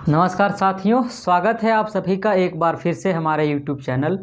नमस्कार साथियों, स्वागत है आप सभी का एक बार फिर से हमारे YouTube चैनल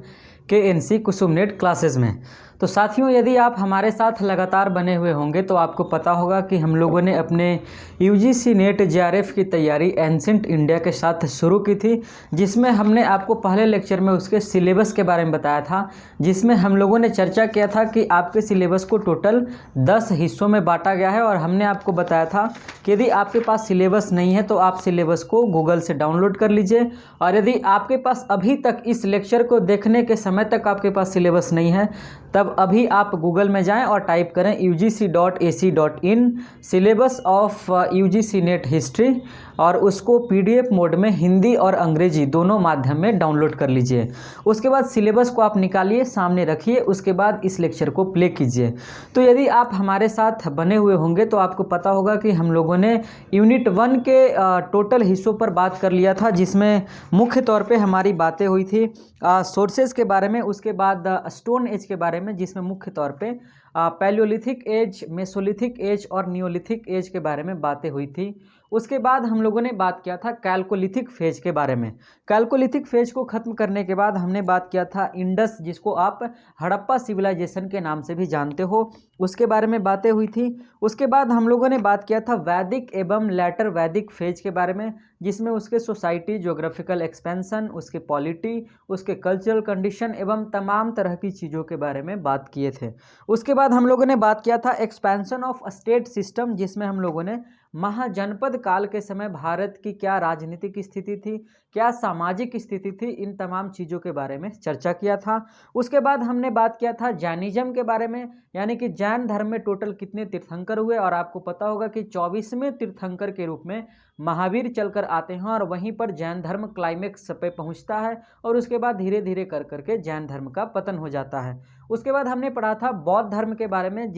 KNC कुसुम नेट क्लासेस में। तो साथियों, यदि आप हमारे साथ लगातार बने हुए होंगे तो आपको पता होगा कि हम लोगों ने अपने UGC नेट JRF की तैयारी एंशिएंट इंडिया के साथ शुरू की थी, जिसमें हमने आपको पहले लेक्चर में उसके सिलेबस के बारे में बताया था, जिसमें हम लोगों ने चर्चा किया था कि आपके सिलेबस को टोटल 10 हिस्सों में बांटा गया है। और हमने आपको बताया था कि यदि आपके पास सिलेबस नहीं है तो आप सिलेबस को गूगल से डाउनलोड कर लीजिए, और यदि आपके पास अभी तक इस लेक्चर को देखने के समय तक आपके पास सिलेबस नहीं है तब अभी आप गूगल में जाएं और टाइप करें ugc.ac.in syllabus of UGC net history, और उसको PDF मोड में हिंदी और अंग्रेजी दोनों माध्यम में डाउनलोड कर लीजिए। उसके बाद सिलेबस को आप निकालिए, सामने रखिए, उसके बाद इस लेक्चर को प्ले कीजिए। तो यदि आप हमारे साथ बने हुए होंगे तो आपको पता होगा कि हम लोगों ने यूनिट 1 के टोटल हिस्सों पर बात कर लिया था, जिसमें मुख्य तौर पे हमारी बातें हुई थी सोर्सेज के बारे में, उसके बाद स्टोन एज के बारे में, जिसमें मुख्य तौर पे पैलियोलिथिक एज, मेसोलिथिक एज और नियोलिथिक एज के बारे में बातें हुई थी। उसके बाद हम लोगों ने बात किया था कैल्कोलिथिक फेज के बारे में। कैल्कोलिथिक फेज को ख़त्म करने के बाद हमने बात किया था इंडस, जिसको आप हड़प्पा सिविलाइजेशन के नाम से भी जानते हो, उसके बारे में बातें हुई थी। उसके बाद हम लोगों ने बात किया था वैदिक एवं लेटर वैदिक फेज के बारे में, जिसमें उसके सोसाइटी, ज्योग्राफिकल एक्सपेंशन, उसके पॉलिटी, उसके कल्चरल कंडीशन एवं तमाम तरह की चीज़ों के बारे में बात किए थे। उसके बाद हम लोगों ने बात किया था एक्सपेंशन ऑफ स्टेट सिस्टम, जिसमें हम लोगों ने महाजनपद काल के समय भारत की क्या राजनीतिक स्थिति थी, क्या सामाजिक स्थिति थी, इन तमाम चीज़ों के बारे में चर्चा किया था। उसके बाद हमने बात किया था जैनिज्म के बारे में, यानी कि जैन धर्म में टोटल कितने तीर्थंकर हुए, और आपको पता होगा कि 24वें तीर्थंकर के रूप में महावीर चलकर आते हैं, और वहीं पर जैन धर्म क्लाइमेक्स पे पहुंचता है, और उसके बाद धीरे धीरे कर करके जैन धर्म का पतन हो जाता है। उसके बाद हमने पढ़ा था बौद्ध धर्म के बारे में,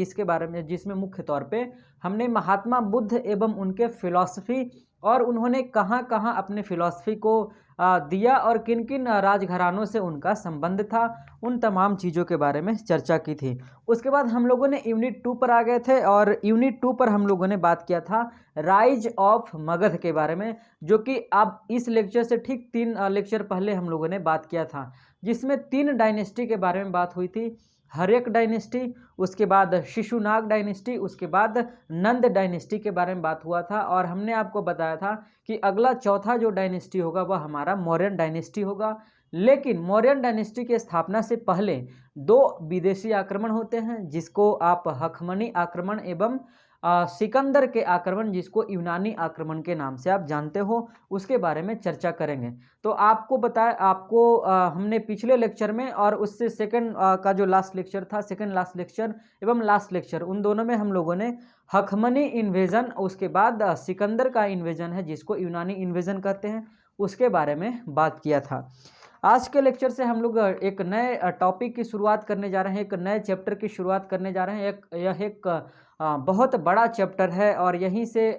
जिसमें मुख्य तौर पे हमने महात्मा बुद्ध एवं उनके फिलॉसफी, और उन्होंने कहाँ कहाँ अपने फिलॉसफी को दिया, और किन किन राजघरानों से उनका संबंध था, उन तमाम चीज़ों के बारे में चर्चा की थी। उसके बाद हम लोगों ने यूनिट 2 पर आ गए थे, और यूनिट 2 पर हम लोगों ने बात किया था राइज ऑफ मगध के बारे में, जो कि अब इस लेक्चर से ठीक 3 लेक्चर पहले हम लोगों ने बात किया था, जिसमें 3 डायनेस्टी के बारे में बात हुई थी। हर्यक डायनेस्टी, उसके बाद शिशुनाग डायनेस्टी, उसके बाद नंद डायनेस्टी के बारे में बात हुआ था। और हमने आपको बताया था कि अगला चौथा जो डायनेस्टी होगा वह हमारा मौर्यन डायनेस्टी होगा। लेकिन मौर्यन डायनेस्टी की स्थापना से पहले 2 विदेशी आक्रमण होते हैं, जिसको आप हखमनी आक्रमण एवं सिकंदर के आक्रमण, जिसको यूनानी आक्रमण के नाम से आप जानते हो, उसके बारे में चर्चा करेंगे। तो आपको हमने पिछले लेक्चर में और उससे सेकंड का जो लास्ट लेक्चर था, सेकंड लास्ट लेक्चर एवं लास्ट लेक्चर, उन दोनों में हम लोगों ने हखमनी इन्वेजन, उसके बाद सिकंदर का इन्वेजन है, जिसको यूनानी इन्वेजन कहते हैं, उसके बारे में बात किया था। आज के लेक्चर से हम लोग एक नए टॉपिक की शुरुआत करने जा रहे हैं, एक नए चैप्टर की शुरुआत करने जा रहे हैं। यह एक बहुत बड़ा चैप्टर है, और यहीं से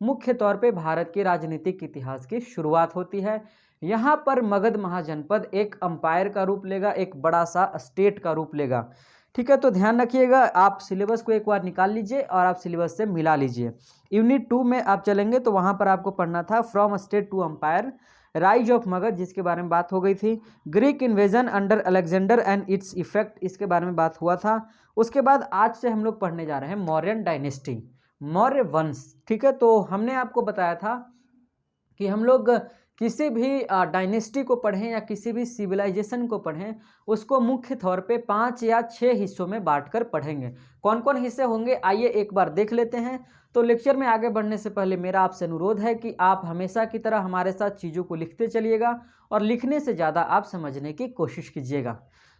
मुख्य तौर पे भारत के राजनीतिक इतिहास की शुरुआत होती है। यहाँ पर मगध महाजनपद एक अंपायर का रूप लेगा, एक बड़ा सा स्टेट का रूप लेगा। ठीक है, तो ध्यान रखिएगा, आप सिलेबस को एक बार निकाल लीजिए और आप सिलेबस से मिला लीजिए। यूनिट 2 में आप चलेंगे तो वहाँ पर आपको पढ़ना था from state to empire, rise of Magadh, जिसके बारे में बात हो गई थी। Greek invasion under Alexander and its effect, इसके बारे में बात हुआ था। उसके बाद आज से हम लोग पढ़ने जा रहे हैं मौर्यन डायनेस्टी, मौर्य वंश। ठीक है, तो हमने आपको बताया था कि हम लोग किसी भी डायनेस्टी को पढ़ें या किसी भी सिविलाइजेशन को पढ़ें, उसको मुख्य तौर पे 5 या 6 हिस्सों में बांटकर पढ़ेंगे। कौन कौन हिस्से होंगे आइए एक बार देख लेते हैं। तो लेक्चर में आगे बढ़ने से पहले मेरा आपसे अनुरोध है कि आप हमेशा की तरह हमारे साथ चीज़ों को लिखते चलिएगा, और लिखने से ज़्यादा आप समझने की कोशिश कीजिएगा।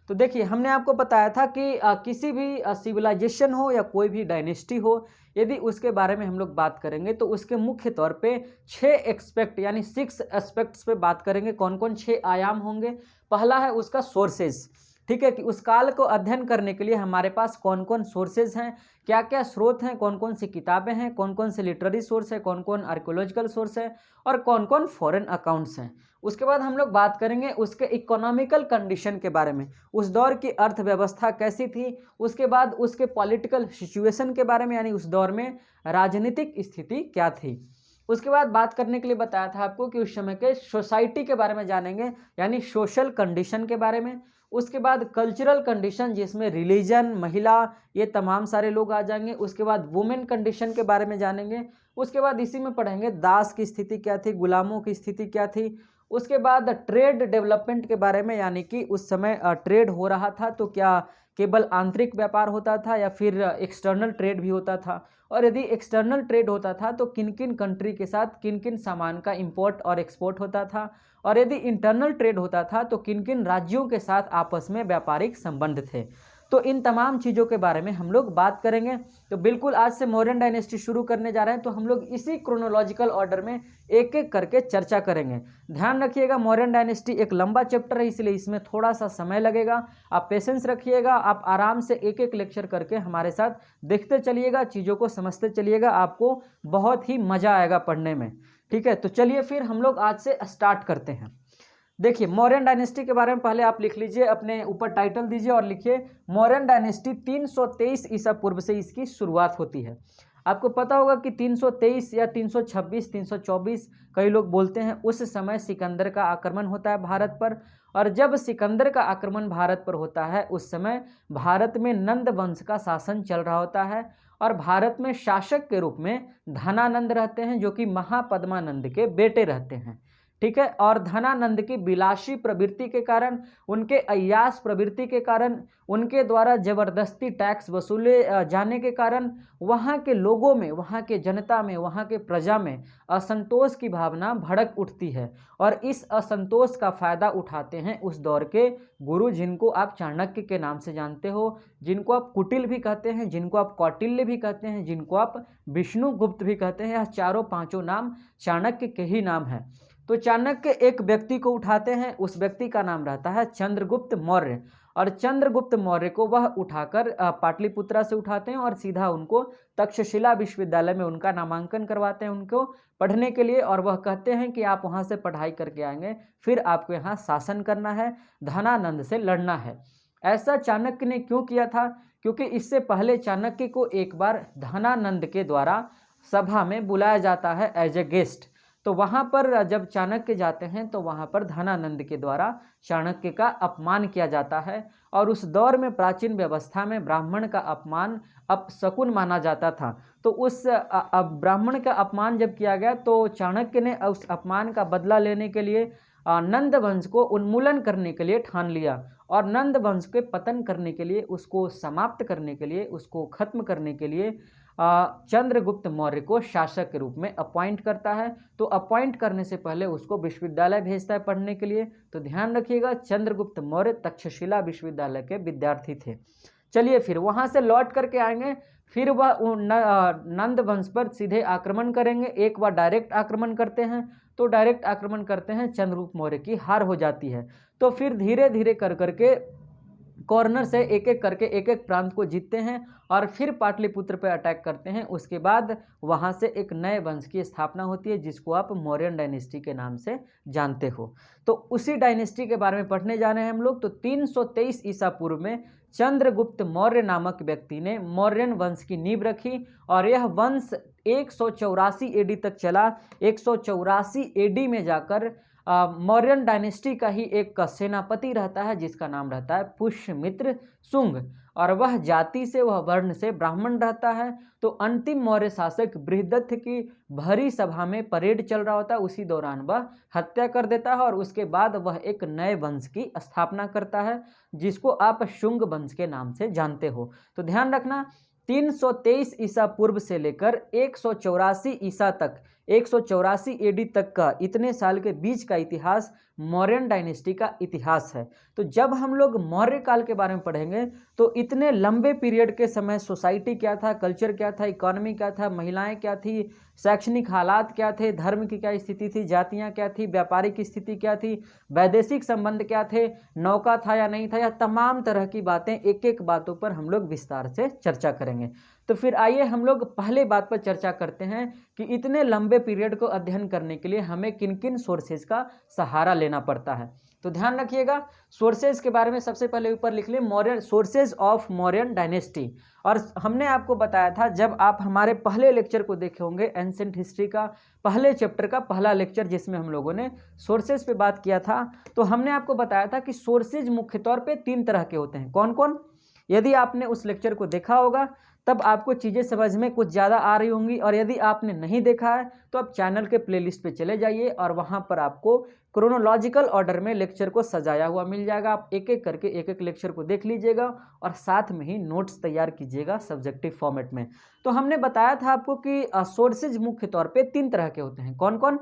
तो देखिए, हमने आपको बताया था कि किसी भी सिविलाइजेशन हो या कोई भी डायनेस्टी हो, यदि उसके बारे में हम लोग बात करेंगे तो उसके मुख्य तौर पे 6 एक्सपेक्ट यानी 6 एस्पेक्ट्स पे बात करेंगे। कौन कौन 6 आयाम होंगे? पहला है उसका सोर्सेज। ठीक है, कि उस काल को अध्ययन करने के लिए हमारे पास कौन कौन सोर्सेज हैं, क्या क्या स्रोत हैं, कौन कौन सी किताबें हैं, कौन कौन से लिटरेरी सोर्स है, कौन कौन आर्कियोलॉजिकल सोर्स है, और कौन कौन फॉरेन अकाउंट्स हैं। उसके बाद हम लोग बात करेंगे उसके इकोनॉमिकल कंडीशन के बारे में, उस दौर की अर्थव्यवस्था कैसी थी। उसके बाद उसके पॉलिटिकल सिचुएशन के बारे में, यानी उस दौर में राजनीतिक स्थिति क्या थी। उसके बाद बात करने के लिए बताया था आपको कि उस समय के सोसाइटी के बारे में जानेंगे, यानी सोशल कंडीशन के बारे में। उसके बाद कल्चरल कंडीशन, जिसमें रिलीजन, महिला, ये तमाम सारे लोग आ जाएंगे। उसके बाद वुमेन कंडीशन के बारे में जानेंगे। उसके बाद इसी में पढ़ेंगे दास की स्थिति क्या थी, गुलामों की स्थिति क्या थी। उसके बाद ट्रेड डेवलपमेंट के बारे में, यानी कि उस समय ट्रेड हो रहा था तो क्या केवल आंतरिक व्यापार होता था या फिर एक्सटर्नल ट्रेड भी होता था, और यदि एक्सटर्नल ट्रेड होता था तो किन किन कंट्री के साथ किन किन सामान का इंपोर्ट और एक्सपोर्ट होता था, और यदि इंटरनल ट्रेड होता था तो किन किन राज्यों के साथ आपस में व्यापारिक संबंध थे। तो इन तमाम चीज़ों के बारे में हम लोग बात करेंगे। तो बिल्कुल आज से मौर्यन डायनेस्टी शुरू करने जा रहे हैं, तो हम लोग इसी क्रोनोलॉजिकल ऑर्डर में एक एक करके चर्चा करेंगे। ध्यान रखिएगा, मौर्यन डायनेस्टी एक लंबा चैप्टर है, इसलिए इसमें थोड़ा सा समय लगेगा। आप पेशेंस रखिएगा, आप आराम से एक एक लेक्चर करके हमारे साथ देखते चलिएगा, चीज़ों को समझते चलिएगा, आपको बहुत ही मज़ा आएगा पढ़ने में। ठीक है, तो चलिए फिर हम लोग आज से स्टार्ट करते हैं। देखिए, मौर्यन डायनेस्टी के बारे में पहले आप लिख लीजिए, अपने ऊपर टाइटल दीजिए और लिखिए मौर्यन डायनेस्टी 323 ईसा पूर्व से इसकी शुरुआत होती है। आपको पता होगा कि 323 या 326, 324 कई लोग बोलते हैं, उस समय सिकंदर का आक्रमण होता है भारत पर। और जब सिकंदर का आक्रमण भारत पर होता है उस समय भारत में नंद वंश का शासन चल रहा होता है, और भारत में शासक के रूप में धनानंद रहते हैं, जो कि महापद्मानंद के बेटे रहते हैं। ठीक है, और धनानंद की विलासी प्रवृत्ति के कारण, उनके अय्यास प्रवृत्ति के कारण, उनके द्वारा जबरदस्ती टैक्स वसूले जाने के कारण वहाँ के लोगों में, वहाँ के जनता में, वहाँ के प्रजा में असंतोष की भावना भड़क उठती है। और इस असंतोष का फायदा उठाते हैं उस दौर के गुरु, जिनको आप चाणक्य के नाम से जानते हो, जिनको आप कुटिल भी कहते हैं, जिनको आप कौटिल्य भी कहते हैं, जिनको आप विष्णुगुप्त भी कहते हैं। यह चारों पांचों नाम चाणक्य के ही नाम है। तो चाणक्य एक व्यक्ति को उठाते हैं, उस व्यक्ति का नाम रहता है चंद्रगुप्त मौर्य, और चंद्रगुप्त मौर्य को वह उठाकर पाटलिपुत्रा से उठाते हैं और सीधा उनको तक्षशिला विश्वविद्यालय में उनका नामांकन करवाते हैं उनको पढ़ने के लिए। और वह कहते हैं कि आप वहाँ से पढ़ाई करके आएंगे, फिर आपको यहाँ शासन करना है, धनानंद से लड़ना है। ऐसा चाणक्य ने क्यों किया था? क्योंकि इससे पहले चाणक्य को एक बार धनानंद के द्वारा सभा में बुलाया जाता है एज ए गेस्ट। तो वहाँ पर जब चाणक्य जाते हैं तो वहाँ पर धनानंद के द्वारा चाणक्य का अपमान किया जाता है, और उस दौर में प्राचीन व्यवस्था में ब्राह्मण का अपमान अपशकुन माना जाता था। तो उस ब्राह्मण का अपमान जब किया गया तो चाणक्य ने उस अपमान का बदला लेने के लिए नंद वंश को उन्मूलन करने के लिए ठान लिया, और नंद वंश के पतन करने के लिए, उसको समाप्त करने के लिए, उसको खत्म करने के लिए चंद्रगुप्त मौर्य को शासक के रूप में अपॉइंट करता है। तो अपॉइंट करने से पहले उसको विश्वविद्यालय भेजता है पढ़ने के लिए। तो ध्यान रखिएगा, चंद्रगुप्त मौर्य तक्षशिला विश्वविद्यालय के विद्यार्थी थे। चलिए फिर वहाँ से लौट करके आएंगे, फिर वह नंद वंश पर सीधे आक्रमण करेंगे। एक बार डायरेक्ट आक्रमण करते हैं, तो डायरेक्ट आक्रमण करते हैं, चंद्रगुप्त मौर्य की हार हो जाती है। तो फिर धीरे धीरे कर करके कॉर्नर से एक एक करके एक एक प्रांत को जीतते हैं और फिर पाटलिपुत्र पर अटैक करते हैं। उसके बाद वहाँ से एक नए वंश की स्थापना होती है, जिसको आप मौर्यन डायनेस्टी के नाम से जानते हो। तो उसी डायनेस्टी के बारे में पढ़ने जा रहे हैं हम लोग। तो 323 ईसा पूर्व में चंद्रगुप्त मौर्य नामक व्यक्ति ने मौर्यन वंश की नींव रखी, और यह वंश 184 एडी तक चला। 184 एडी में जाकर मौर्यन डायनेस्टी का ही एक सेनापति रहता है, जिसका नाम रहता है पुष्यमित्र शुंग, और वह जाति से, वह वर्ण से ब्राह्मण रहता है। तो अंतिम मौर्य शासक बृहदत्त की भरी सभा में परेड चल रहा होता है, उसी दौरान वह हत्या कर देता है, और उसके बाद वह एक नए वंश की स्थापना करता है, जिसको आप शुंग वंश के नाम से जानते हो। तो ध्यान रखना, 323 ईसा पूर्व से लेकर 184 ईसा तक, 184 एडी तक का, इतने साल के बीच का इतिहास मौर्यन डायनेस्टी का इतिहास है। तो जब हम लोग मौर्य काल के बारे में पढ़ेंगे तो इतने लंबे पीरियड के समय सोसाइटी क्या था, कल्चर क्या था, इकोनॉमी क्या था, महिलाएं क्या थी, शैक्षणिक हालात क्या थे, धर्म की क्या स्थिति थी, जातियां क्या थी, व्यापारिक स्थिति क्या थी, वैदेशिक संबंध क्या थे, नौका था या नहीं था, या तमाम तरह की बातें, एक एक बातों पर हम लोग विस्तार से चर्चा करेंगे। तो फिर आइए हम लोग पहले बात पर चर्चा करते हैं कि इतने लंबे पीरियड को अध्ययन करने के लिए हमें किन किन सोर्सेज का सहारा लेना पड़ता है। तो ध्यान रखिएगा, सोर्सेज के बारे में सबसे पहले ऊपर लिख लें, Mauryan sources of Mauryan dynasty. और हमने आपको बताया था, जब आप हमारे पहले लेक्चर को देखे होंगे, एंशिएंट हिस्ट्री का पहले चैप्टर का पहला लेक्चर जिसमें हम लोगों ने सोर्सेज पे बात किया था, तो हमने आपको बताया था कि सोर्सेज मुख्य तौर पे 3 तरह के होते हैं। कौन कौन? यदि आपने उस लेक्चर को देखा होगा तब आपको चीज़ें समझ में कुछ ज़्यादा आ रही होंगी, और यदि आपने नहीं देखा है तो आप चैनल के प्लेलिस्ट पे चले जाइए और वहाँ पर आपको क्रोनोलॉजिकल ऑर्डर में लेक्चर को सजाया हुआ मिल जाएगा। आप एक एक करके एक एक लेक्चर को देख लीजिएगा और साथ में ही नोट्स तैयार कीजिएगा सब्जेक्टिव फॉर्मेट में। तो हमने बताया था आपको कि सोर्सेज मुख्य तौर पे 3 तरह के होते हैं। कौन कौन?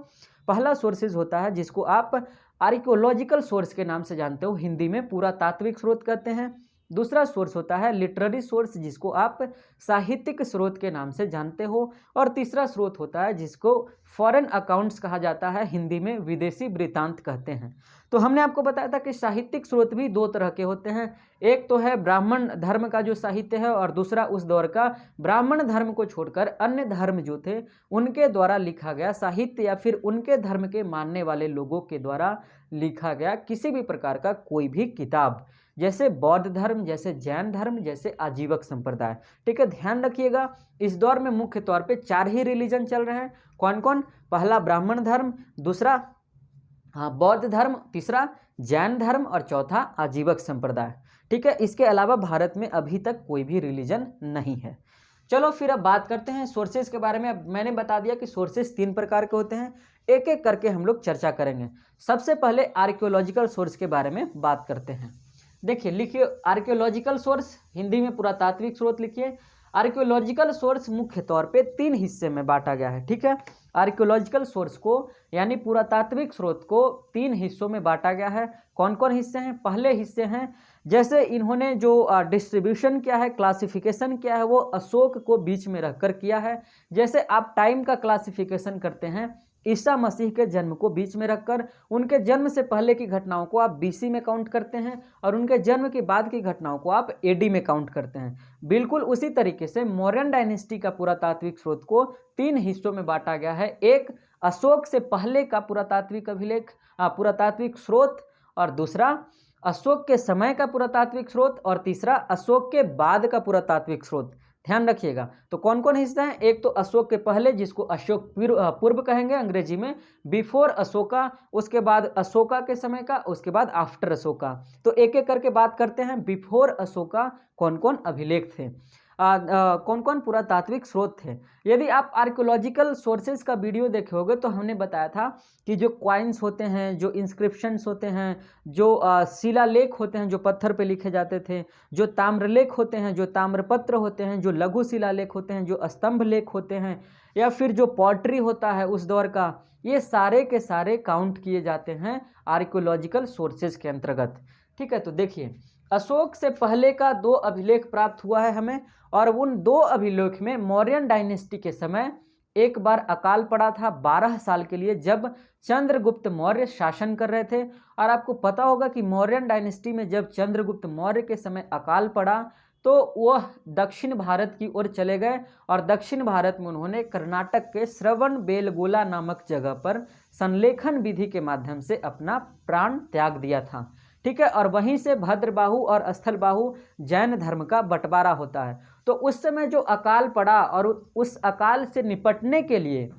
पहला सोर्सेज होता है जिसको आप आर्कियोलॉजिकल सोर्स के नाम से जानते हो, हिंदी में पुरातात्विक स्रोत कहते हैं। दूसरा सोर्स होता है लिटरेरी सोर्स, जिसको आप साहित्यिक स्रोत के नाम से जानते हो। और तीसरा स्रोत होता है जिसको फॉरेन अकाउंट्स कहा जाता है, हिंदी में विदेशी वृत्तांत कहते हैं। तो हमने आपको बताया था कि साहित्यिक स्रोत भी 2 तरह के होते हैं। एक तो है ब्राह्मण धर्म का जो साहित्य है, और दूसरा उस दौर का ब्राह्मण धर्म को छोड़कर अन्य धर्म जो थे उनके द्वारा लिखा गया साहित्य, या फिर उनके धर्म के मानने वाले लोगों के द्वारा लिखा गया किसी भी प्रकार का कोई भी किताब, जैसे बौद्ध धर्म, जैसे जैन धर्म, जैसे आजीवक संप्रदाय। ठीक है, ध्यान रखिएगा, इस दौर में मुख्य तौर पे 4 ही रिलीजन चल रहे हैं। कौन कौन? पहला ब्राह्मण धर्म, दूसरा बौद्ध धर्म, तीसरा जैन धर्म और चौथा आजीवक संप्रदाय। ठीक है, इसके अलावा भारत में अभी तक कोई भी रिलीजन नहीं है। चलो फिर अब बात करते हैं सोर्सेज के बारे में। अब मैंने बता दिया कि सोर्सेज 3 प्रकार के होते हैं, एक एक करके हम लोग चर्चा करेंगे। सबसे पहले आर्कियोलॉजिकल सोर्स के बारे में बात करते हैं। देखिए, लिखिए आर्कियोलॉजिकल सोर्स, हिंदी में पुरातात्विक स्रोत लिखिए। आर्कियोलॉजिकल सोर्स मुख्य तौर पे 3 हिस्से में बांटा गया है। ठीक है, आर्कियोलॉजिकल सोर्स को यानी पुरातात्विक स्रोत को 3 हिस्सों में बांटा गया है। कौन कौन हिस्से हैं? पहले हिस्से हैं, जैसे इन्होंने जो डिस्ट्रीब्यूशन किया है, क्लासिफिकेशन किया है, वो अशोक को बीच में रखकर किया है। जैसे आप टाइम का क्लासिफिकेशन करते हैं, ईसा मसीह के जन्म को बीच में रखकर उनके जन्म से पहले की घटनाओं को आप बीसी में काउंट करते हैं, और उनके जन्म के बाद की घटनाओं को आप एडी में काउंट करते हैं। बिल्कुल उसी तरीके से मौर्यन डायनेस्टी का पुरातात्विक स्रोत को 3 हिस्सों में बांटा गया है। एक अशोक से पहले का पुरातात्विक अभिलेख, पुरातात्विक स्रोत, और दूसरा अशोक के समय का पुरातात्विक स्रोत, और तीसरा अशोक के बाद का पुरातात्विक स्रोत। ध्यान रखिएगा, तो कौन कौन हिस्सा है? एक तो अशोक के पहले, जिसको अशोक पूर्व कहेंगे अंग्रेजी में, बिफोर अशोका, उसके बाद अशोका के समय का, उसके बाद आफ्टर अशोका। तो एक एक करके बात करते हैं। बिफोर अशोका कौन कौन अभिलेख थे, कौन कौन पुरातात्विक स्रोत थे। यदि आप आर्कियोलॉजिकल सोर्सेज का वीडियो देखे होगे तो हमने बताया था कि जो क्वाइंस होते हैं, जो इंस्क्रिप्शंस होते हैं, जो शिलालेख होते हैं जो पत्थर पे लिखे जाते थे, जो ताम्रलेख होते हैं, जो ताम्रपत्र होते हैं, जो लघु शिलालेख होते हैं, जो स्तंभ लेख होते हैं, या फिर जो पॉटरी होता है उस दौर का, ये सारे के सारे काउंट किए जाते हैं आर्कियोलॉजिकल सोर्सेज के अंतर्गत। ठीक है, तो देखिए, अशोक से पहले का 2 अभिलेख प्राप्त हुआ है हमें, और उन 2 अभिलेख में मौर्यन डायनेस्टी के समय एक बार अकाल पड़ा था 12 साल के लिए, जब चंद्रगुप्त मौर्य शासन कर रहे थे। और आपको पता होगा कि मौर्यन डायनेस्टी में जब चंद्रगुप्त मौर्य के समय अकाल पड़ा तो वह दक्षिण भारत की ओर चले गए, और दक्षिण भारत में उन्होंने कर्नाटक के श्रवण बेलगोला नामक जगह पर संलेखन विधि के माध्यम से अपना प्राण त्याग दिया था। ठीक है, और वहीं से भद्रबाहु और स्थलबाहु जैन धर्म का बंटवारा होता है। तो उस समय जो अकाल पड़ा, और उस अकाल से निपटने के लिए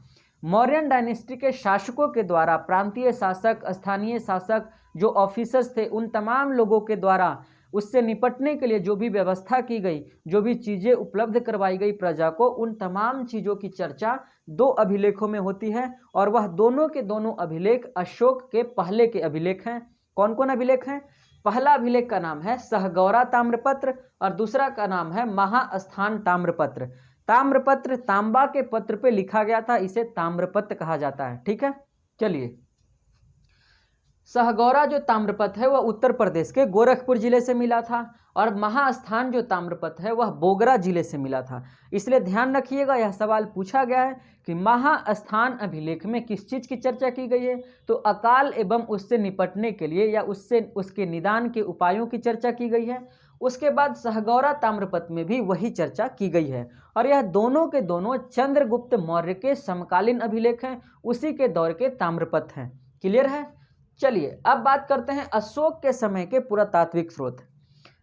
मौर्यन डायनेस्टी के शासकों के द्वारा प्रांतीय शासक, स्थानीय शासक, जो ऑफिसर्स थे, उन तमाम लोगों के द्वारा उससे निपटने के लिए जो भी व्यवस्था की गई, जो भी चीज़ें उपलब्ध करवाई गई प्रजा को, उन तमाम चीज़ों की चर्चा 2 अभिलेखों में होती है। और वह दोनों के दोनों अभिलेख अशोक के पहले के अभिलेख हैं। कौन कौन अभिलेख हैं? पहला अभिलेख का नाम है सहगौरा ताम्रपत्र, और दूसरा का नाम है महास्थान ताम्रपत्र। ताम्रपत्र तांबा के पत्र पे लिखा गया था, इसे ताम्रपत्र कहा जाता है। ठीक है, चलिए, सहगौरा जो ताम्रपत्र है वह उत्तर प्रदेश के गोरखपुर जिले से मिला था, और महास्थान जो ताम्रपत्र है वह बोगरा जिले से मिला था। इसलिए ध्यान रखिएगा, यह सवाल पूछा गया है कि महास्थान अभिलेख में किस चीज़ की चर्चा की गई है, तो अकाल एवं उससे निपटने के लिए या उसके निदान के उपायों की चर्चा की गई है। उसके बाद सहगौरा ताम्रपत्र में भी वही चर्चा की गई है। और यह दोनों के दोनों चंद्रगुप्त मौर्य के समकालीन अभिलेख हैं, उसी के दौर के ताम्रपत्र हैं। क्लियर है। चलिए अब बात करते हैं अशोक के समय के पुरातात्विक स्रोत।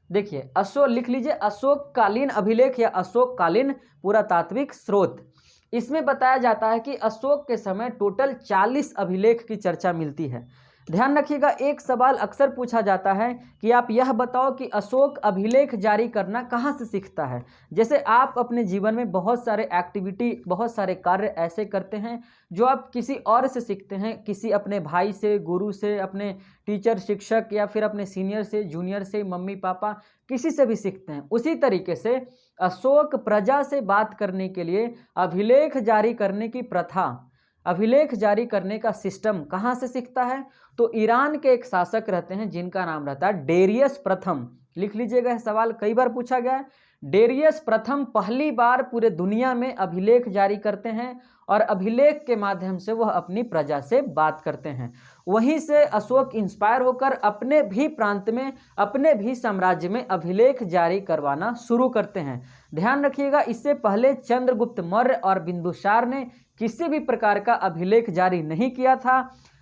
देखिए अशोक, लिख लीजिए अशोककालीन अभिलेख या अशोककालीन पुरातात्विक स्रोत। इसमें बताया जाता है कि अशोक के समय टोटल 40 अभिलेख की चर्चा मिलती है। ध्यान रखिएगा, एक सवाल अक्सर पूछा जाता है कि आप यह बताओ कि अशोक अभिलेख जारी करना कहाँ से सीखता है। जैसे आप अपने जीवन में बहुत सारे एक्टिविटी, बहुत सारे कार्य ऐसे करते हैं जो आप किसी और से सीखते हैं, किसी अपने भाई से, गुरु से, अपने टीचर, शिक्षक, या फिर अपने सीनियर से, जूनियर से, मम्मी पापा, किसी से भी सीखते हैं। उसी तरीके से अशोक प्रजा से बात करने के लिए अभिलेख जारी करने की प्रथा, अभिलेख जारी करने का सिस्टम कहाँ से सीखता है? तो ईरान के एक शासक रहते हैं जिनका नाम रहता है डेरियस प्रथम। लिख लीजिएगा, यह सवाल कई बार पूछा गया है। डेरियस प्रथम पहली बार पूरे दुनिया में अभिलेख जारी करते हैं और अभिलेख के माध्यम से वह अपनी प्रजा से बात करते हैं। वहीं से अशोक इंस्पायर होकर अपने भी प्रांत में, अपने भी साम्राज्य में अभिलेख जारी करवाना शुरू करते हैं। ध्यान रखिएगा, इससे पहले चंद्रगुप्त मौर्य और बिंदुसार ने किसी भी प्रकार का अभिलेख जारी नहीं किया था।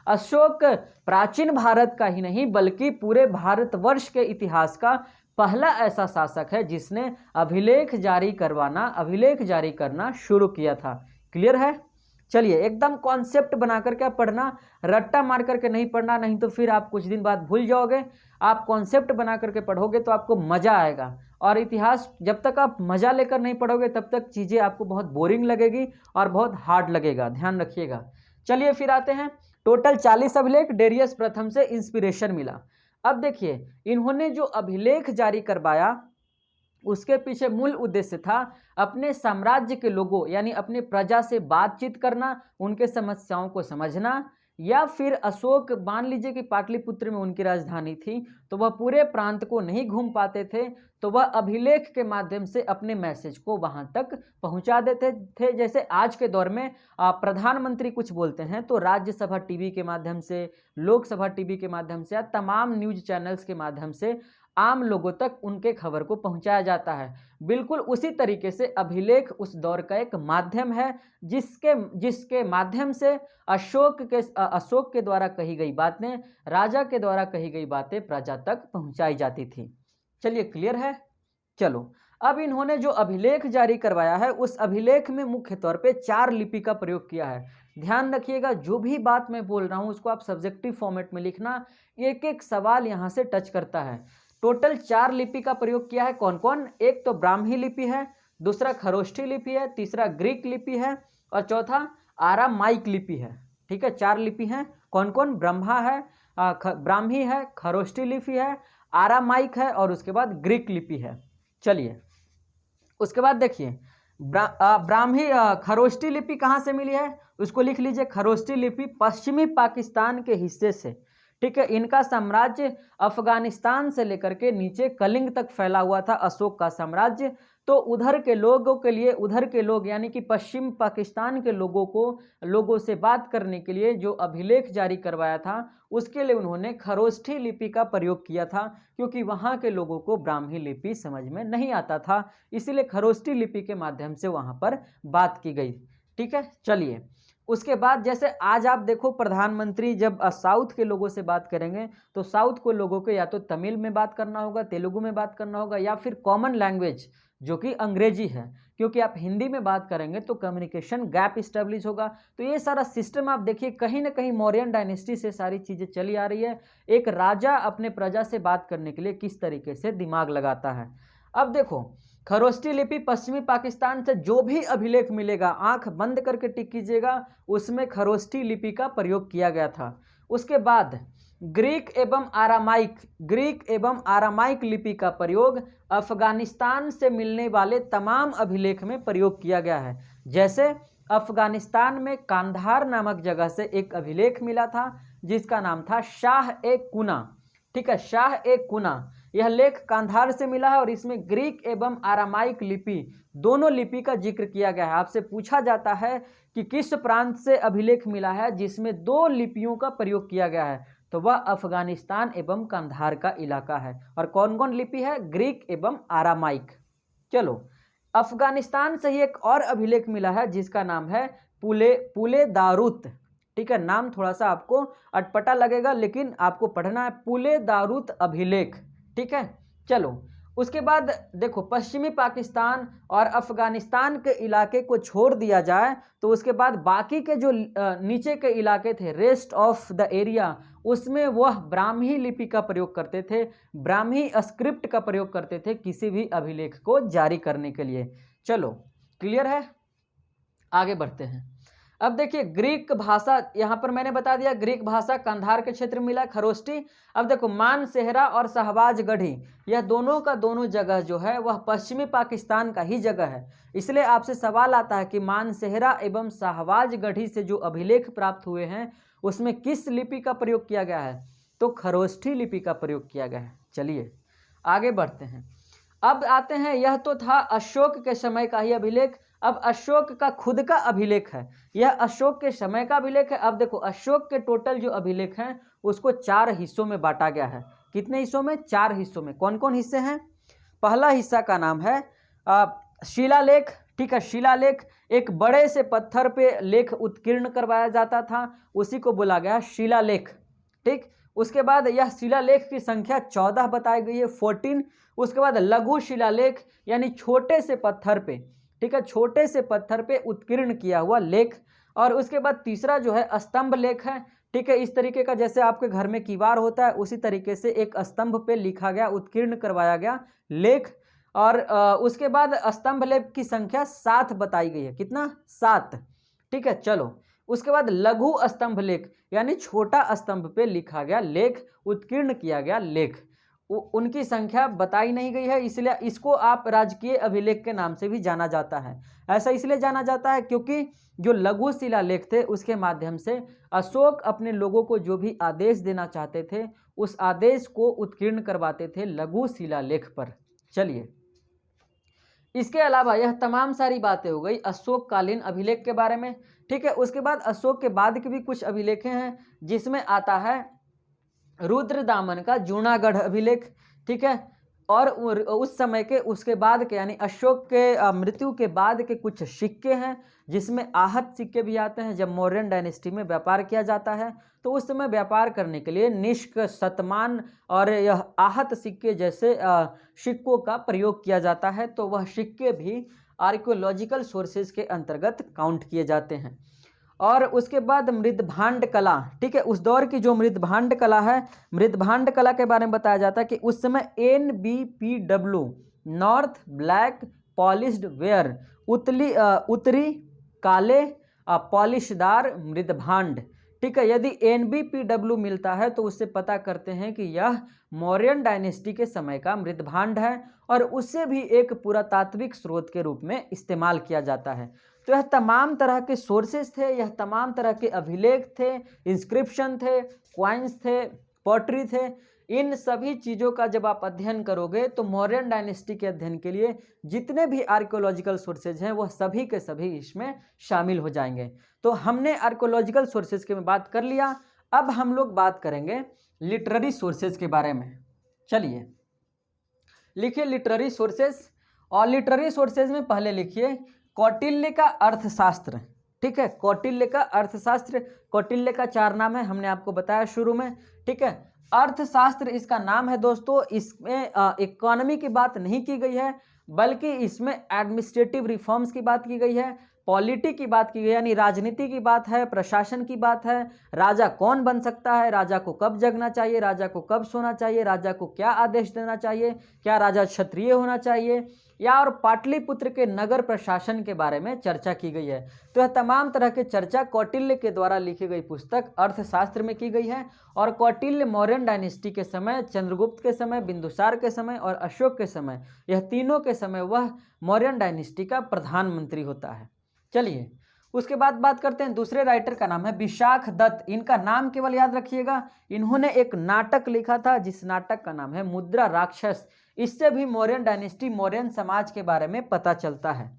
अशोक प्राचीन भारत का ही नहीं बल्कि पूरे भारतवर्ष के इतिहास का पहला ऐसा शासक है जिसने अभिलेख जारी करना शुरू किया था। क्लियर है। चलिए एकदम कॉन्सेप्ट बनाकर क्या पढ़ना, रट्टा मार करके नहीं पढ़ना, नहीं तो फिर आप कुछ दिन बाद भूल जाओगे। आप कॉन्सेप्ट बना करके पढ़ोगे तो आपको मज़ा आएगा। और इतिहास जब तक आप मज़ा लेकर नहीं पढ़ोगे तब तक चीज़ें आपको बहुत बोरिंग लगेगी और बहुत हार्ड लगेगा, ध्यान रखिएगा। चलिए फिर आते हैं, टोटल 40 अभिलेख डेरियस प्रथम से इंस्पिरेशन मिला। अब देखिए इन्होंने जो अभिलेख जारी करवाया उसके पीछे मूल उद्देश्य था अपने साम्राज्य के लोगों यानी अपने प्रजा से बातचीत करना, उनके समस्याओं को समझना, या फिर अशोक मान लीजिए कि पाटलिपुत्र में उनकी राजधानी थी तो वह पूरे प्रांत को नहीं घूम पाते थे, तो वह अभिलेख के माध्यम से अपने मैसेज को वहां तक पहुंचा देते थे। जैसे आज के दौर में प्रधानमंत्री कुछ बोलते हैं तो राज्यसभा टीवी के माध्यम से, लोकसभा टीवी के माध्यम से या तमाम न्यूज चैनल्स के माध्यम से आम लोगों तक उनके खबर को पहुंचाया जाता है। बिल्कुल उसी तरीके से अभिलेख उस दौर का एक माध्यम है जिसके माध्यम से अशोक के द्वारा कही गई बातें, राजा के द्वारा कही गई बातें प्रजा तक पहुंचाई जाती थी। चलिए क्लियर है। चलो अब इन्होंने जो अभिलेख जारी करवाया है उस अभिलेख में मुख्य तौर पे 4 लिपि का प्रयोग किया है। ध्यान रखिएगा, जो भी बात मैं बोल रहा हूँ उसको आप सब्जेक्टिव फॉर्मेट में लिखना, एक एक सवाल यहाँ से टच करता है। टोटल 4 लिपि का प्रयोग किया है। कौन कौन? एक तो ब्राह्मी लिपि है, दूसरा खरोष्ठी लिपि है, तीसरा ग्रीक लिपि है और चौथा आरामाइक लिपि है। ठीक है, 4 लिपि हैं। कौन कौन? ब्राह्मी है, खरोष्ठी लिपि है, आरामाइक है और उसके बाद ग्रीक लिपि है। चलिए उसके बाद देखिए ब्राह्मी खरोष्ठी लिपि कहाँ से मिली है उसको लिख लीजिए। खरोष्ठी लिपि पश्चिमी पाकिस्तान के हिस्से से, ठीक है, इनका साम्राज्य अफगानिस्तान से लेकर के नीचे कलिंग तक फैला हुआ था अशोक का साम्राज्य। तो उधर के लोगों के लिए, उधर के लोग यानी कि पश्चिम पाकिस्तान के लोगों से बात करने के लिए जो अभिलेख जारी करवाया था उसके लिए उन्होंने खरोष्ठी लिपि का प्रयोग किया था, क्योंकि वहाँ के लोगों को ब्राह्मी लिपि समझ में नहीं आता था, इसीलिए खरोष्ठी लिपि के माध्यम से वहाँ पर बात की गई। ठीक है। चलिए उसके बाद जैसे आज आप देखो प्रधानमंत्री जब साउथ के लोगों से बात करेंगे तो साउथ को लोगों को या तो तमिल में बात करना होगा, तेलुगु में बात करना होगा, या फिर कॉमन लैंग्वेज जो कि अंग्रेजी है, क्योंकि आप हिंदी में बात करेंगे तो कम्युनिकेशन गैप इस्टेब्लिश होगा। तो ये सारा सिस्टम आप देखिए कहीं ना कहीं मौर्यन डायनेस्टी से सारी चीज़ें चली आ रही है। एक राजा अपने प्रजा से बात करने के लिए किस तरीके से दिमाग लगाता है। अब देखो खरोष्ठी लिपि पश्चिमी पाकिस्तान से जो भी अभिलेख मिलेगा आंख बंद करके टिक कीजिएगा, उसमें खरोष्ठी लिपि का प्रयोग किया गया था। उसके बाद ग्रीक एवं आरामाइक लिपि का प्रयोग अफगानिस्तान से मिलने वाले तमाम अभिलेख में प्रयोग किया गया है। जैसे अफगानिस्तान में कांधार नामक जगह से एक अभिलेख मिला था जिसका नाम था शाह ए कुना। ठीक है, शाह ए कुना, यह लेख कांधार से मिला है और इसमें ग्रीक एवं आरामाइक लिपि दोनों लिपि का जिक्र किया गया है। आपसे पूछा जाता है कि किस प्रांत से अभिलेख मिला है जिसमें 2 लिपियों का प्रयोग किया गया है, तो वह अफगानिस्तान एवं कंधार का इलाका है। और कौन कौन लिपि है? ग्रीक एवं आरामाइक। चलो, अफगानिस्तान से ही एक और अभिलेख मिला है जिसका नाम है पुले दारूत। ठीक है, नाम थोड़ा सा आपको अटपटा लगेगा लेकिन आपको पढ़ना है, पुले दारूत अभिलेख। ठीक है, चलो उसके बाद देखो, पश्चिमी पाकिस्तान और अफगानिस्तान के इलाके को छोड़ दिया जाए तो उसके बाद बाकी के जो नीचे के इलाके थे, रेस्ट ऑफ द एरिया, उसमें वह ब्राह्मी लिपि का प्रयोग करते थे, ब्राह्मी स्क्रिप्ट का प्रयोग करते थे किसी भी अभिलेख को जारी करने के लिए। चलो, क्लियर है? आगे बढ़ते हैं। अब देखिए, ग्रीक भाषा यहाँ पर मैंने बता दिया, ग्रीक भाषा कंधार के क्षेत्र में मिला, खरोष्टी। अब देखो, मानसेहरा और शहबाज गढ़ी, यह दोनों का दोनों जगह जो है वह पश्चिमी पाकिस्तान का ही जगह है। इसलिए आपसे सवाल आता है कि मानसेहरा एवं शहबाज गढ़ी से जो अभिलेख प्राप्त हुए हैं उसमें किस लिपि का प्रयोग किया गया है? तो खरोष्ठी लिपि का प्रयोग किया गया है। चलिए आगे बढ़ते हैं। अब आते हैं, यह तो था अशोक के समय का ही अभिलेख। अब अशोक का खुद का अभिलेख है, यह अशोक के समय का अभिलेख है। अब देखो, अशोक के टोटल जो अभिलेख हैं उसको 4 हिस्सों में बांटा गया है। कितने हिस्सों में? 4 हिस्सों में। कौन कौन हिस्से हैं? पहला हिस्सा का नाम है शिलालेख। ठीक है, शिलालेख, एक बड़े से पत्थर पे लेख उत्कीर्ण करवाया जाता था, उसी को बोला गया शिलालेख। ठीक, उसके बाद यह शिलालेख की संख्या 14 बताई गई है, 14। उसके बाद लघु शिलालेख, यानी छोटे से पत्थर पे, ठीक है, छोटे से पत्थर पे उत्कीर्ण किया हुआ लेख। और उसके बाद तीसरा जो है स्तंभ लेख है। ठीक है, इस तरीके का जैसे आपके घर में कीवार होता है उसी तरीके से एक स्तंभ पे लिखा गया, उत्कीर्ण करवाया गया लेख। और उसके बाद स्तंभ लेख की संख्या 7 बताई गई है। कितना? 7। ठीक है, चलो उसके बाद लघु स्तंभ लेख, यानी छोटा स्तंभ पे लिखा गया लेख, उत्कीर्ण किया गया लेख, उनकी संख्या बताई नहीं गई है, इसलिए इसको आप राजकीय अभिलेख के नाम से भी जाना जाता है। ऐसा इसलिए जाना जाता है क्योंकि जो लघु शिलालेख थे उसके माध्यम से अशोक अपने लोगों को जो भी आदेश देना चाहते थे उस आदेश को उत्कीर्ण करवाते थे लघु शिलालेख पर। चलिए, इसके अलावा यह तमाम सारी बातें हो गई अशोक कालीन अभिलेख के बारे में। ठीक है, उसके बाद अशोक के बाद के भी कुछ अभिलेखें हैं जिसमें आता है रुद्रदामन का जूनागढ़ अभिलेख। ठीक है, और उस समय के उसके बाद के यानी अशोक के मृत्यु के बाद के कुछ सिक्के हैं जिसमें आहत सिक्के भी आते हैं। जब मौर्यन डायनेस्टी में व्यापार किया जाता है तो उस समय व्यापार करने के लिए निष्क, शतमान और यह आहत सिक्के जैसे सिक्कों का प्रयोग किया जाता है, तो वह सिक्के भी आर्कियोलॉजिकल सोर्सेज के अंतर्गत काउंट किए जाते हैं। और उसके बाद मृदभांड कला। ठीक है, उस दौर की जो मृदभांड कला है, मृदभांड कला के बारे में बताया जाता है कि उस समय NBPW, north black polished where, उत्तरी काले पॉलिशदार मृदभांड। ठीक है, यदि NBPW मिलता है तो उससे पता करते हैं कि यह मौर्यन डायनेस्टी के समय का मृदभांड है और उसे भी एक पुरातात्विक स्रोत के रूप में इस्तेमाल किया जाता है। तो यह तमाम तरह के सोर्सेज थे, यह तमाम तरह के अभिलेख थे, इंस्क्रिप्शन थे, क्वाइंस थे, पॉटरी थे। इन सभी चीज़ों का जब आप अध्ययन करोगे तो मौर्यन डायनेस्टी के अध्ययन के लिए जितने भी आर्कियोलॉजिकल सोर्सेज हैं वह सभी के सभी इसमें शामिल हो जाएंगे। तो हमने आर्कियोलॉजिकल सोर्सेज के में बात कर लिया। अब हम लोग बात करेंगे लिटरेरी सोर्सेज के बारे में। चलिए लिखिए लिटरेरी सोर्सेज, और लिटरेरी सोर्सेज में पहले लिखिए कौटिल्य का अर्थशास्त्र। ठीक है, कौटिल्य का अर्थशास्त्र, कौटिल्य का 4 नाम है, हमने आपको बताया शुरू में। ठीक है, अर्थशास्त्र इसका नाम है दोस्तों। इसमें इकोनॉमी की बात नहीं की गई है बल्कि इसमें एडमिनिस्ट्रेटिव रिफॉर्म्स की बात की गई है, पॉलिटी की बात की गई, यानी राजनीति की बात है, प्रशासन की बात है, राजा कौन बन सकता है, राजा को कब जगना चाहिए, राजा को कब सोना चाहिए, राजा को क्या आदेश देना चाहिए, क्या राजा क्षत्रिय होना चाहिए, या और पाटलिपुत्र के नगर प्रशासन के बारे में चर्चा की गई है। तो यह तमाम तरह की चर्चा कौटिल्य के द्वारा लिखी गई पुस्तक अर्थशास्त्र में की गई है। और कौटिल्य मौर्यन डायनेस्टी के समय, चंद्रगुप्त के समय, बिंदुसार के समय और अशोक के समय, यह तीनों के समय वह मौर्यन डायनेस्टी का प्रधानमंत्री होता है। चलिए उसके बाद बात करते हैं, दूसरे राइटर का नाम है विशाख दत्त। इनका नाम केवल याद रखिएगा, इन्होंने एक नाटक लिखा था जिस नाटक का नाम है मुद्रा राक्षस। इससे भी मौर्यन डायनेस्टी, मौर्यन समाज के बारे में पता चलता है।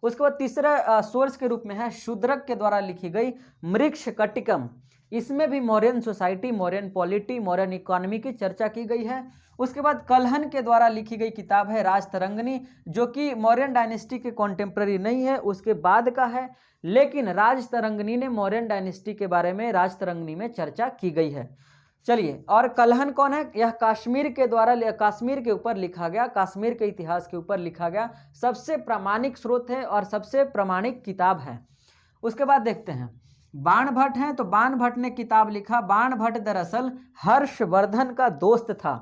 उसके बाद तीसरा सोर्स के रूप में है शूद्रक के द्वारा लिखी गई मृक्षकटिकम। इसमें भी Mauryan society, Mauryan polity, Mauryan economy की चर्चा की गई है। उसके बाद कल्हन के द्वारा लिखी गई किताब है राजतरंगिणी, जो कि मौर्यन डायनेस्टी के कॉन्टेम्प्ररी नहीं है, उसके बाद का है, लेकिन राजतरंगिणी ने मौर्यन डायनेस्टी के बारे में राजतरंगिणी में चर्चा की गई है। चलिए, और कल्हन कौन है? यह कश्मीर के द्वारा, कश्मीर के ऊपर लिखा गया, कश्मीर के इतिहास के ऊपर लिखा गया सबसे प्रामाणिक स्रोत है और सबसे प्रामाणिक किताब है। उसके बाद देखते हैं बाणभट्ट हैं, तो बाणभट्ट ने किताब लिखा। बाणभट्ट दरअसल हर्षवर्धन का दोस्त था,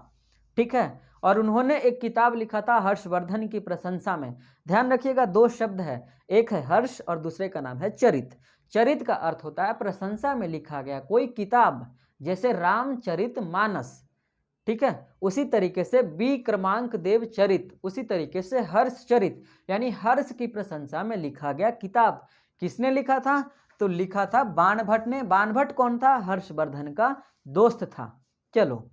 ठीक है, और उन्होंने एक किताब लिखा था हर्षवर्धन की प्रशंसा में। ध्यान रखिएगा, दो शब्द है, एक है हर्ष और दूसरे का नाम है चरित। चरित का अर्थ होता है प्रशंसा में लिखा गया कोई किताब, जैसे रामचरित मानस, ठीक है, उसी तरीके से विक्रमांक देव चरित, उसी तरीके से हर्ष चरित, यानी हर्ष की प्रशंसा में लिखा गया किताब। किसने लिखा था? तो लिखा था बाणभट्ट ने। बाणभट्ट कौन था? हर्षवर्धन का दोस्त था। चलो,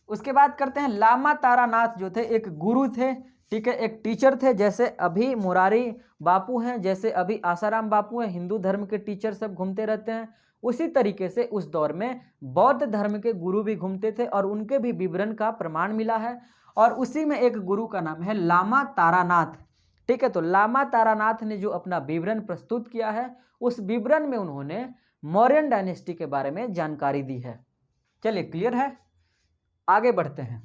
उसके बाद करते हैं लामा तारानाथ, जो थे एक गुरु थे, ठीक है, एक टीचर थे। जैसे अभी मुरारी बापू हैं, जैसे अभी आसाराम बापू हैं, हिंदू धर्म के टीचर सब घूमते रहते हैं, उसी तरीके से उस दौर में बौद्ध धर्म के गुरु भी घूमते थे और उनके भी विवरण का प्रमाण मिला है। और उसी में एक गुरु का नाम है लामा तारानाथ, ठीक है। तो लामा तारानाथ ने जो अपना विवरण प्रस्तुत किया है, उस विवरण में उन्होंने मौर्यन डायनेस्टी के बारे में जानकारी दी है। चलिए, क्लियर है, आगे बढ़ते हैं।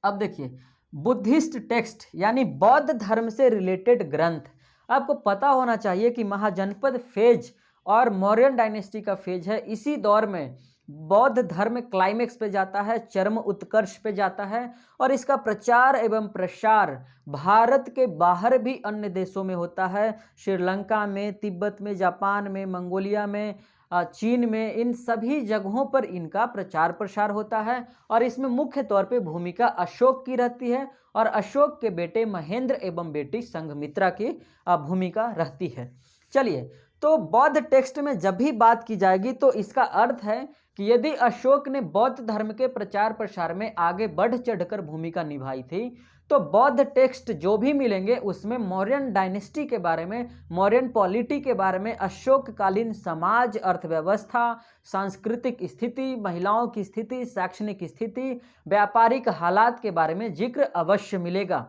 अब देखिए, बुद्धिस्ट टेक्स्ट यानी बौद्ध धर्म से रिलेटेड ग्रंथ। आपको पता होना चाहिए कि महाजनपद फेज और मौर्यन डायनेस्टी का फेज है, इसी दौर में बौद्ध धर्म क्लाइमेक्स पे जाता है, चरम उत्कर्ष पे जाता है, और इसका प्रचार एवं प्रसार भारत के बाहर भी अन्य देशों में होता है। श्रीलंका में, तिब्बत में, जापान में, मंगोलिया में, चीन में, इन सभी जगहों पर इनका प्रचार प्रसार होता है। और इसमें मुख्य तौर पे भूमिका अशोक की रहती है, और अशोक के बेटे महेंद्र एवं बेटी संघमित्रा की भूमिका रहती है। चलिए, तो बौद्ध टेक्स्ट में जब भी बात की जाएगी तो इसका अर्थ है कि यदि अशोक ने बौद्ध धर्म के प्रचार प्रसार में आगे बढ़ चढ़कर भूमिका निभाई थी, तो बौद्ध टेक्स्ट जो भी मिलेंगे उसमें मौर्यन डायनेस्टी के बारे में, मौर्यन पॉलिटी के बारे में, अशोककालीन समाज, अर्थव्यवस्था, सांस्कृतिक स्थिति, महिलाओं की स्थिति, शैक्षणिक स्थिति, व्यापारिक हालात के बारे में जिक्र अवश्य मिलेगा।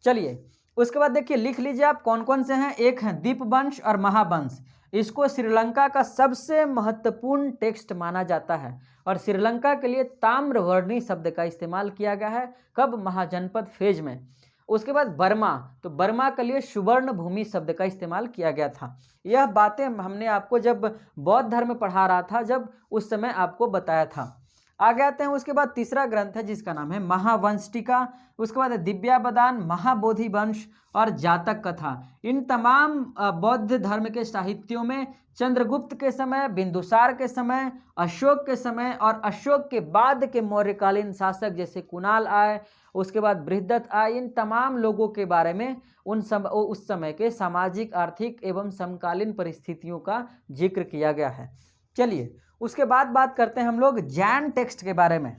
चलिए, उसके बाद देखिए, लिख लीजिए आप कौन कौन से हैं। एक है दीपवंश और महावंश, इसको श्रीलंका का सबसे महत्वपूर्ण टेक्स्ट माना जाता है, और श्रीलंका के लिए ताम्रवर्णी शब्द का इस्तेमाल किया गया है। कब? महाजनपद फेज में। उसके बाद बर्मा, तो बर्मा के लिए सुवर्ण भूमि शब्द का इस्तेमाल किया गया था। यह बातें हमने आपको जब बौद्ध धर्म पढ़ा रहा था, जब उस समय आपको बताया था। आगे आते हैं, उसके बाद तीसरा ग्रंथ है जिसका नाम है महावंश टीका। उसके बाद दिव्यावदान, महाबोधि वंश और जातक कथा। इन तमाम बौद्ध धर्म के साहित्यों में चंद्रगुप्त के समय, बिंदुसार के समय, अशोक के समय और अशोक के बाद के मौर्यकालीन शासक जैसे कुणाल आए, उसके बाद बृहदत्त आए, इन तमाम लोगों के बारे में उस समय के सामाजिक, आर्थिक एवं समकालीन परिस्थितियों का जिक्र किया गया है। चलिए, उसके बाद बात करते हैं हम लोग जैन टेक्स्ट के बारे में।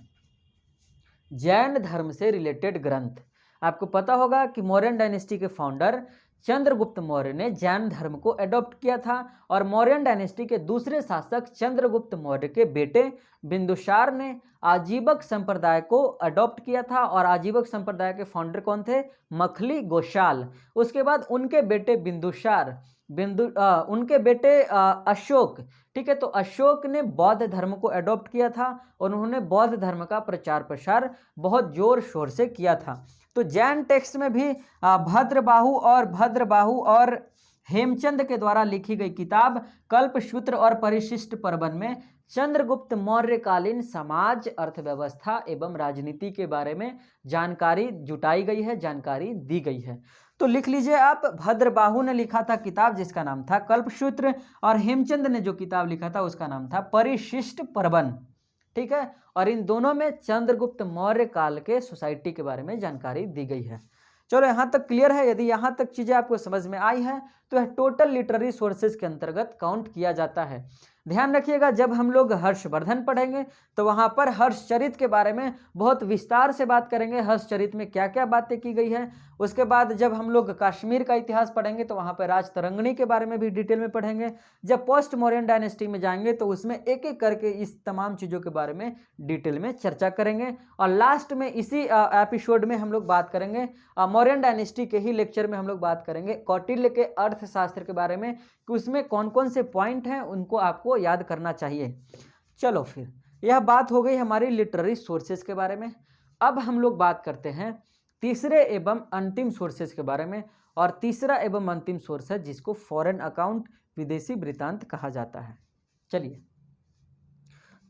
जैन धर्म से रिलेटेड ग्रंथ। आपको पता होगा कि मौर्यन डायनेस्टी के फाउंडर चंद्रगुप्त मौर्य ने जैन धर्म को एडॉप्ट किया था, और मौर्यन डायनेस्टी के दूसरे शासक चंद्रगुप्त मौर्य के बेटे बिंदुसार ने आजीवक संप्रदाय को अडॉप्ट किया था, और आजीवक संप्रदाय के फाउंडर कौन थे? मखली गोशाल। उसके बाद उनके बेटे बिंदुसार, उनके बेटे अशोक, ठीक है, तो अशोक ने बौद्ध धर्म को एडॉप्ट किया था और उन्होंने बौद्ध धर्म का प्रचार प्रसार बहुत जोर शोर से किया था। तो जैन टेक्स्ट में भी भद्रबाहु और हेमचंद के द्वारा लिखी गई किताब कल्पसूत्र और परिशिष्ट पर्वन में चंद्रगुप्त मौर्यकालीन समाज, अर्थव्यवस्था एवं राजनीति के बारे में जानकारी जुटाई गई है, जानकारी दी गई है। तो लिख लीजिए आप, भद्रबाहु ने लिखा था किताब जिसका नाम था कल्पसूत्र, और हेमचंद ने जो किताब लिखा था उसका नाम था परिशिष्ट पर्वन, ठीक है। और इन दोनों में चंद्रगुप्त मौर्य काल के सोसाइटी के बारे में जानकारी दी गई है। चलो, यहाँ तक क्लियर है। यदि यहाँ तक चीज़ें आपको समझ में आई है तो यह टोटल लिटरेरी सोर्सेज के अंतर्गत काउंट किया जाता है। ध्यान रखिएगा, जब हम लोग हर्षवर्धन पढ़ेंगे तो वहाँ पर हर्षचरित के बारे में बहुत विस्तार से बात करेंगे, हर्षचरित में क्या क्या बातें की गई है। उसके बाद जब हम लोग कश्मीर का इतिहास पढ़ेंगे तो वहाँ पर राजतरंगिणी के बारे में भी डिटेल में पढ़ेंगे। जब पोस्ट मौर्यन डायनेस्टी में जाएंगे तो उसमें एक एक करके इस तमाम चीज़ों के बारे में डिटेल में चर्चा करेंगे। और लास्ट में इसी एपिसोड में हम लोग बात करेंगे मौर्यन डायनेस्टी के ही लेक्चर में हम लोग बात करेंगे कौटिल्य के अर्थशास्त्र के बारे में कि उसमें कौन कौन से पॉइंट हैं उनको आपको याद करना चाहिए। चलो फिर, यह बात हो गई हमारी लिटरेरी सोर्सेज के बारे में। अब हम लोग बात करते हैं तीसरे एवं अंतिम सोर्सेज के बारे में, और तीसरा एवं अंतिम सोर्स है जिसको फॉरेन अकाउंट, विदेशी वृत्तांत कहा जाता है। चलिए,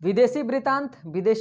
विदेशी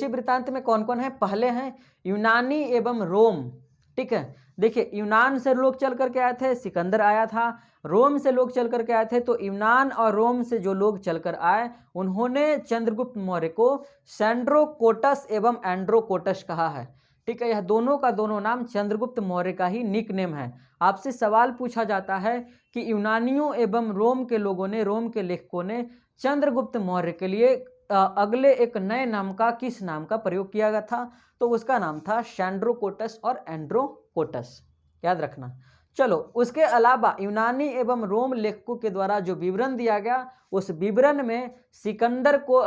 वृत्तांत में कौन कौन है? पहले हैं यूनानी एवं रोम। ठीक है, देखिए यूनान से लोग चल करके आए थे, सिकंदर आया था। रोम से लोग चल करके आए थे, तो यूनान और रोम से जो लोग चलकर आए उन्होंने चंद्रगुप्त मौर्य को सैंड्रोकोटस एवं एंड्रोकोटस कहा है। ठीक है, यह दोनों का दोनों नाम चंद्रगुप्त मौर्य का ही निक नेम है। आपसे सवाल पूछा जाता है कि यूनानियों एवं रोम के लोगों ने, रोम के लेखकों ने चंद्रगुप्त मौर्य के लिए अगले एक नए नाम का, किस नाम का प्रयोग किया गया था? तो उसका नाम था सैंड्रोकोटस और एंड्रोकोटस, याद रखना। चलो, उसके अलावा यूनानी एवं रोम लेखकों के द्वारा जो विवरण दिया गया, उस विवरण में सिकंदर को,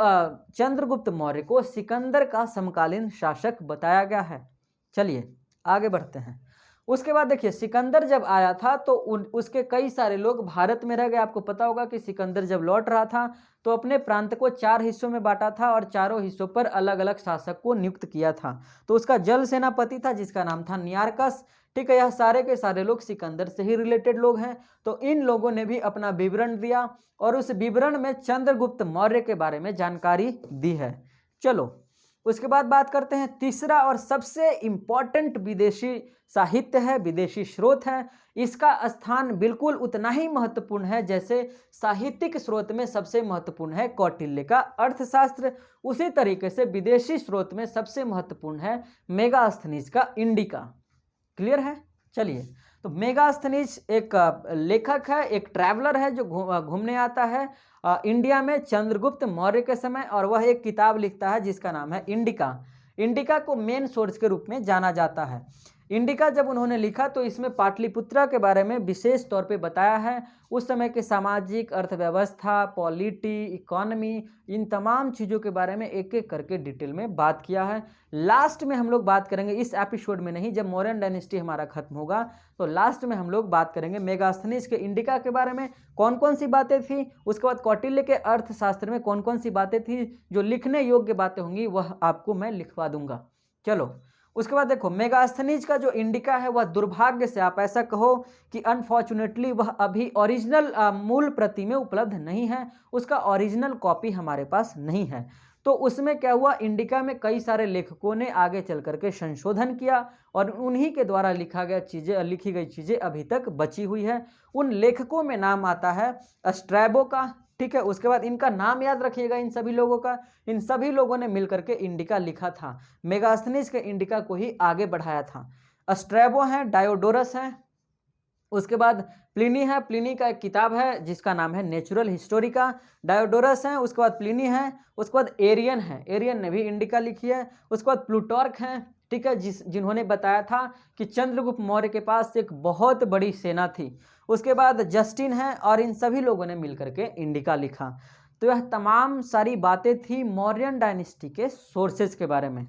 चंद्रगुप्त मौर्य को सिकंदर का समकालीन शासक बताया गया है। चलिए आगे बढ़ते हैं। उसके बाद देखिए, सिकंदर जब आया था तो उसके कई सारे लोग भारत में रह गए। आपको पता होगा कि सिकंदर जब लौट रहा था तो अपने प्रांत को 4 हिस्सों में बांटा था और चारों हिस्सों पर अलग अलग शासक को नियुक्त किया था। तो उसका जल सेनापति था जिसका नाम था नियारकस। ठीक है, यह सारे के सारे लोग सिकंदर से ही रिलेटेड लोग हैं। तो इन लोगों ने भी अपना विवरण दिया और उस विवरण में चंद्रगुप्त मौर्य के बारे में जानकारी दी है। चलो, उसके बाद बात करते हैं तीसरा और सबसे इंपॉर्टेंट विदेशी साहित्य है, विदेशी स्रोत है। इसका स्थान बिल्कुल उतना ही महत्वपूर्ण है जैसे साहित्यिक स्रोत में सबसे महत्वपूर्ण है कौटिल्य का अर्थशास्त्र। उसी तरीके से विदेशी स्रोत में सबसे महत्वपूर्ण है मेगास्थनीज का इंडिका। क्लियर है? चलिए, तो मेगास्थनीज एक लेखक है, एक ट्रैवलर है जो घूमने आता है इंडिया में चंद्रगुप्त मौर्य के समय, और वह एक किताब लिखता है जिसका नाम है इंडिका। इंडिका को मेन सोर्स के रूप में जाना जाता है। इंडिका जब उन्होंने लिखा तो इसमें पाटलिपुत्रा के बारे में विशेष तौर पे बताया है, उस समय के सामाजिक अर्थव्यवस्था, पॉलिटी, इकोनॉमी, इन तमाम चीज़ों के बारे में एक एक करके डिटेल में बात किया है। लास्ट में हम लोग बात करेंगे, इस एपिसोड में नहीं, जब मौर्यन डायनेस्टी हमारा खत्म होगा तो लास्ट में हम लोग बात करेंगे मेगास्थनीज के इंडिका के बारे में, कौन कौन सी बातें थी। उसके बाद कौटिल्य के अर्थशास्त्र में कौन कौन सी बातें थी जो लिखने योग्य बातें होंगी, वह आपको मैं लिखवा दूंगा। चलो, उसके बाद देखो, मेगास्थनीज का जो इंडिका है वह दुर्भाग्य से, आप ऐसा कहो कि अनफॉर्चुनेटली, वह अभी ओरिजिनल मूल प्रति में उपलब्ध नहीं है। उसका ओरिजिनल कॉपी हमारे पास नहीं है। तो उसमें क्या हुआ, इंडिका में कई सारे लेखकों ने आगे चल करके संशोधन किया और उन्हीं के द्वारा लिखी गई चीज़ें अभी तक बची हुई है। उन लेखकों में नाम आता है स्ट्रैबो का। ठीक है, उसके बाद इनका नाम याद रखिएगा, इन सभी लोगों का। इन सभी लोगों ने मिलकर के इंडिका लिखा था, मेगास्थनीज के इंडिका को ही आगे बढ़ाया था। स्ट्रैबो हैं, डायोडोरस हैं, उसके बाद प्लिनी है, प्लिनी का एक किताब है जिसका नाम है नेचुरल हिस्टोरिका। डायोडोरस हैं, उसके बाद प्लिनी है, उसके बाद एरियन है, एरियन ने भी इंडिका लिखी है। उसके बाद प्लूटार्क हैं, ठीक है, जिन्होंने बताया था कि चंद्रगुप्त मौर्य के पास एक बहुत बड़ी सेना थी। उसके बाद जस्टिन है, और इन सभी लोगों ने मिलकर के इंडिका लिखा। तो यह तमाम सारी बातें थी मौर्यन डायनेस्टी के सोर्सेज के बारे में।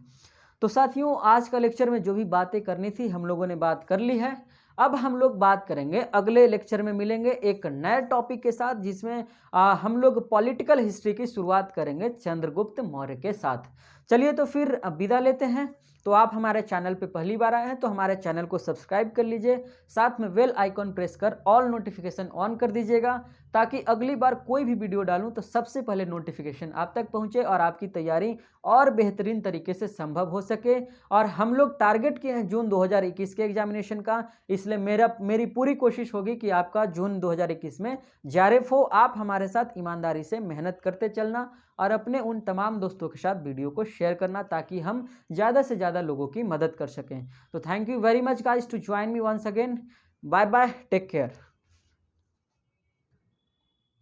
तो साथियों, आज का लेक्चर में जो भी बातें करनी थी हम लोगों ने बात कर ली है। अब हम लोग बात करेंगे, अगले लेक्चर में मिलेंगे एक नए टॉपिक के साथ जिसमें हम लोग पॉलिटिकल हिस्ट्री की शुरुआत करेंगे चंद्रगुप्त मौर्य के साथ। चलिए, तो फिर विदा लेते हैं। तो आप हमारे चैनल पे पहली बार आए हैं तो हमारे चैनल को सब्सक्राइब कर लीजिए, साथ में बेल आइकॉन प्रेस कर ऑल नोटिफिकेशन ऑन कर दीजिएगा, ताकि अगली बार कोई भी वीडियो डालूं तो सबसे पहले नोटिफिकेशन आप तक पहुंचे और आपकी तैयारी और बेहतरीन तरीके से संभव हो सके। और हम लोग टारगेट किए हैं जून 2021 के एग्जामिनेशन का, इसलिए मेरी पूरी कोशिश होगी कि आपका जून 2021 में JRF हो। आप हमारे साथ ईमानदारी से मेहनत करते चलना और अपने उन तमाम दोस्तों के साथ वीडियो को शेयर करना, ताकि हम ज़्यादा से ज़्यादा लोगों की मदद कर सकें। तो thank you very much guys to join me once again. Bye bye, take care.